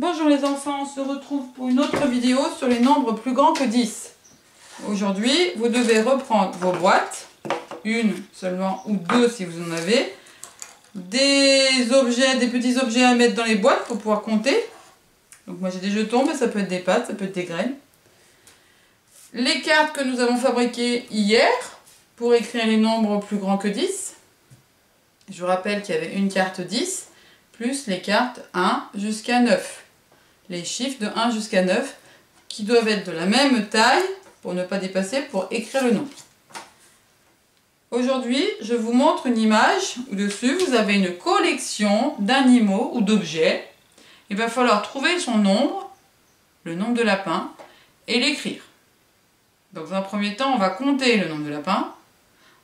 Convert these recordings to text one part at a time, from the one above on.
Bonjour les enfants, on se retrouve pour une autre vidéo sur les nombres plus grands que 10. Aujourd'hui, vous devez reprendre vos boîtes, une seulement ou deux si vous en avez, des objets, des petits objets à mettre dans les boîtes pour pouvoir compter. Donc moi j'ai des jetons, mais ça peut être des pâtes, ça peut être des graines. Les cartes que nous avons fabriquées hier pour écrire les nombres plus grands que 10. Je vous rappelle qu'il y avait une carte 10 plus les cartes 1 jusqu'à 9. Les chiffres de 1 jusqu'à 9 qui doivent être de la même taille pour ne pas dépasser pour écrire le nombre. Aujourd'hui, je vous montre une image où dessus vous avez une collection d'animaux ou d'objets. Il va falloir trouver son nombre, le nombre de lapins, et l'écrire. Donc dans un premier temps, on va compter le nombre de lapins.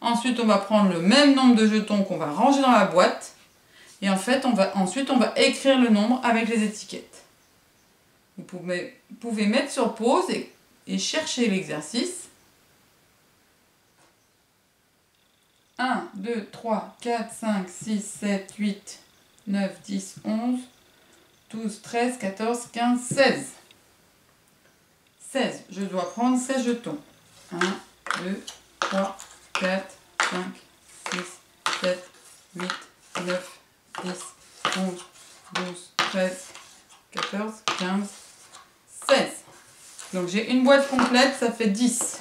Ensuite, on va prendre le même nombre de jetons qu'on va ranger dans la boîte. Et en fait, ensuite, on va écrire le nombre avec les étiquettes. Vous pouvez mettre sur pause et chercher l'exercice. 1, 2, 3, 4, 5, 6, 7, 8, 9, 10, 11, 12, 13, 14, 15, 16. 16. Je dois prendre 16 jetons. 1, 2, 3, 4, 5, 6, 7, 8, 9, 10, 11, 12, 13, 14, 15, 16. Donc j'ai une boîte complète, ça fait 10.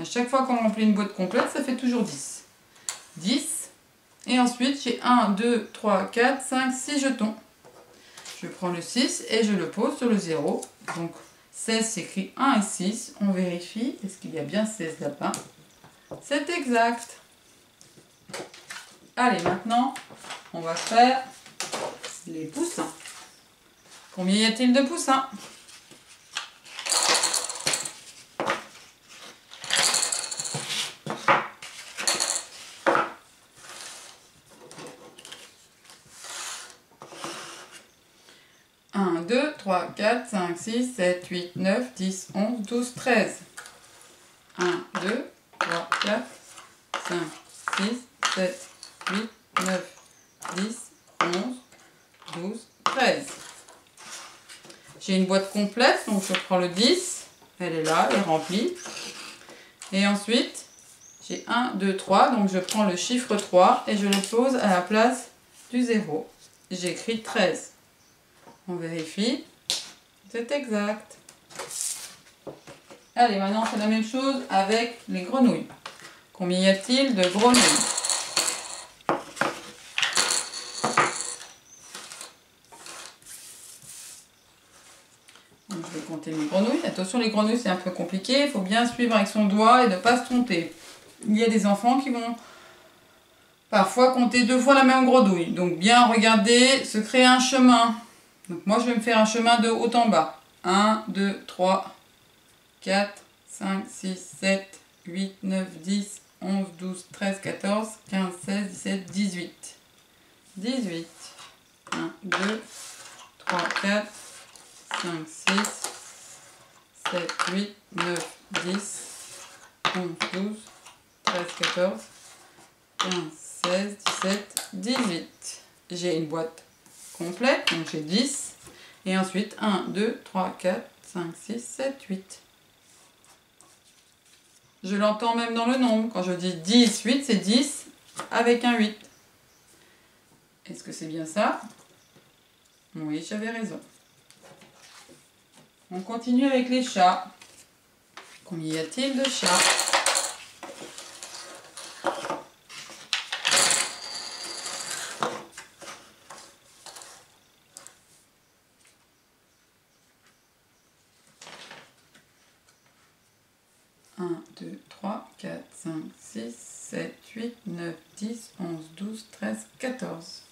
À chaque fois qu'on remplit une boîte complète, ça fait toujours 10. 10. Et ensuite, j'ai 1, 2, 3, 4, 5, 6 jetons. Je prends le 6 et je le pose sur le 0. Donc 16 s'écrit 1 et 6. On vérifie, est-ce qu'il y a bien 16 lapins? C'est exact. Allez, maintenant, on va faire les poussins. Combien y a-t-il de poussins? Un, 2, 3, 4, 5, 6, 7, 8, 9, 10, 11, 12, 13. 1, 2, 3, 4, 5, 6, 7, 8, 9, 10, 11, 12, 13. J'ai une boîte complète, donc je prends le 10. Elle est là, elle est remplie. Et ensuite, j'ai 1, 2, 3. Donc je prends le chiffre 3 et je le pose à la place du 0. J'écris 13. On vérifie. C'est exact. Allez, maintenant on fait la même chose avec les grenouilles. Combien y a-t-il de grenouilles? Donc, je vais compter mes grenouilles. Attention, les grenouilles c'est un peu compliqué. Il faut bien suivre avec son doigt et ne pas se tromper. Il y a des enfants qui vont parfois compter deux fois la même grenouille. Donc bien regarder, se créer un chemin. Donc moi je vais me faire un chemin de haut en bas. 1, 2, 3, 4, 5, 6, 7, 8, 9, 10, 11, 12, 13, 14, 15, 16, 17, 18. 18. 1, 2, 3, 4, 5, 6, 7, 8, 9, 10, 11, 12, 13, 14, 15, 16, 17, 18. J'ai une boîte complète, donc j'ai 10. Et ensuite 1, 2, 3, 4, 5, 6, 7, 8. Je l'entends même dans le nombre. Quand je dis 10, 8, c'est 10 avec un 8. Est-ce que c'est bien ça? Oui, j'avais raison. On continue avec les chats. Combien y a-t-il de chats? Un, 2, 3, 4, 5, 6, 7, 8, 9, 10, 11, 12, 13, 14.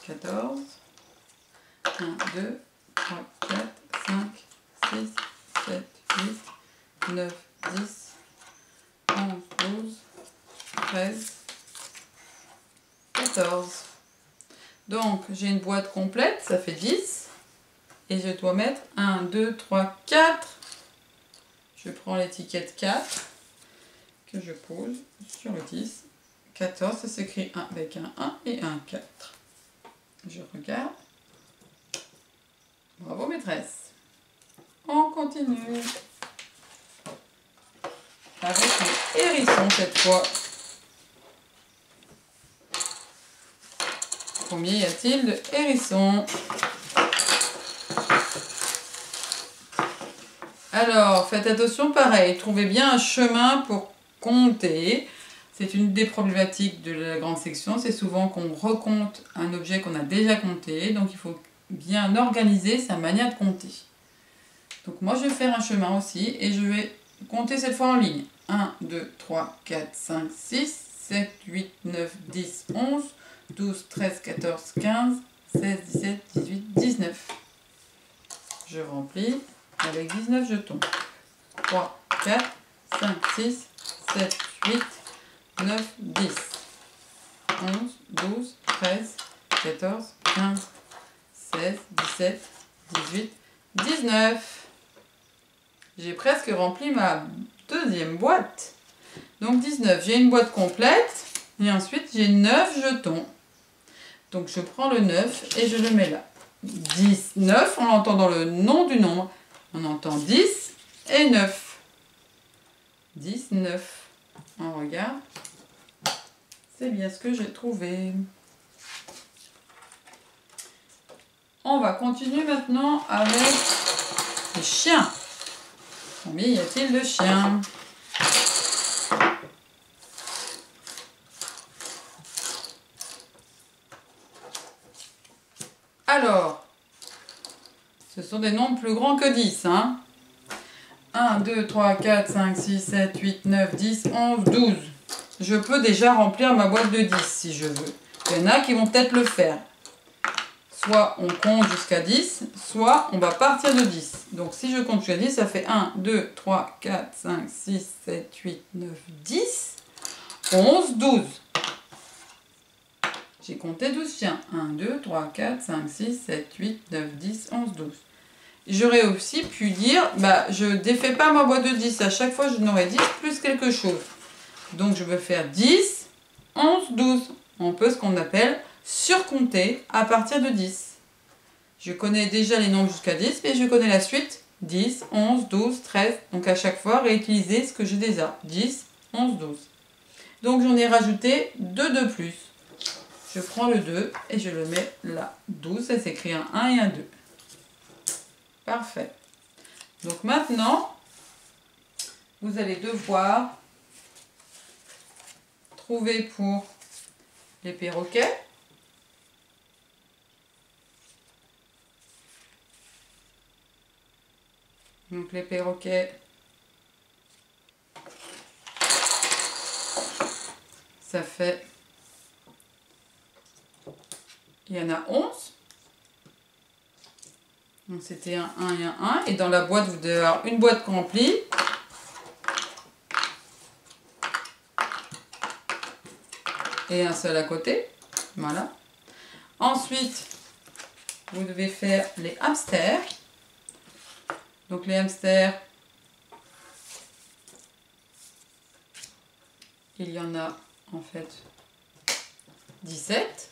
14. 1, 2, 3, 4, 5, 6, 7, 8, 9, 10, 11, 12, 13, 14. Donc, j'ai une boîte complète, ça fait 10. Et je dois mettre 1, 2, 3, 4. Je prends l'étiquette 4 que je pose sur le 10. 14, ça s'écrit 1 avec un 1 et un 4. Je regarde. continue. Avec les hérissons cette fois. Combien y a-t-il de hérissons? Alors, faites attention, pareil, trouvez bien un chemin pour compter. C'est une des problématiques de la grande section, c'est souvent qu'on recompte un objet qu'on a déjà compté, donc il faut bien organiser sa manière de compter. Donc moi je vais faire un chemin aussi, et je vais compter cette fois en ligne. 1, 2, 3, 4, 5, 6, 7, 8, 9, 10, 11, 12, 13, 14, 15, 16, 17, 18, 19. Je remplis avec 19 jetons. 3, 4, 5, 6, 7, 8, 9, 10, 11, 12, 13, 14, 15, 16, 17, 18, 19. J'ai presque rempli ma deuxième boîte. Donc 19, j'ai une boîte complète et ensuite j'ai 9 jetons. Donc je prends le 9 et je le mets là. 19, on l'entend dans le nom du nombre. On entend 10 et 9. 19. On regarde. C'est bien ce que j'ai trouvé. On va continuer maintenant avec les chiens. Combien y a-t-il de chiens? Alors, ce sont des nombres plus grands que 10. 1, 2, 3, 4, 5, 6, 7, 8, 9, 10, 11, 12. Je peux déjà remplir ma boîte de 10 si je veux. Il y en a qui vont peut-être le faire. Soit on compte jusqu'à 10, soit on va partir de 10. Donc si je compte jusqu'à 10, ça fait 1, 2, 3, 4, 5, 6, 7, 8, 9, 10, 11, 12. J'ai compté 12 chiens. 1, 2, 3, 4, 5, 6, 7, 8, 9, 10, 11, 12. J'aurais aussi pu dire, je ne défais pas ma boîte de 10. À chaque fois, je n'aurai 10 plus quelque chose. Donc je vais faire 10, 11, 12. On peut ce qu'on appelle surcompter à partir de 10. Je connais déjà les nombres jusqu'à 10, mais je connais la suite. 10, 11, 12, 13. Donc à chaque fois, réutiliser ce que j'ai déjà. 10, 11, 12. Donc j'en ai rajouté 2 de plus. Je prends le 2 et je le mets là. 12, ça s'écrit un 1 et un 2. Parfait. Donc maintenant, vous allez devoir trouver pour les perroquets. Donc les perroquets, ça fait, il y en a 11. Donc c'était un 1 et un 1. Et dans la boîte, vous devez avoir une boîte remplie. Et un seul à côté. Voilà. Ensuite, vous devez faire les hamsters. Donc les hamsters, il y en a en fait 17.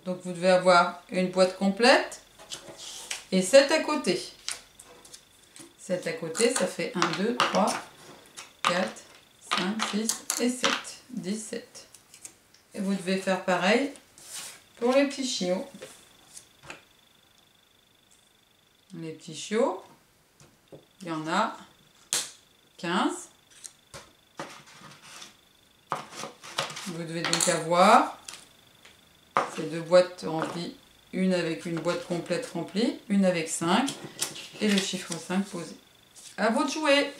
Donc vous devez avoir une boîte complète et 7 à côté. 7 à côté, ça fait 1, 2, 3, 4, 5, 6 et 7. 17. Et vous devez faire pareil pour les petits chiots. Les petits chiots, il y en a 15. Vous devez donc avoir ces deux boîtes remplies, une avec une boîte complète remplie, une avec 5 et le chiffre 5 posé. À vous de jouer!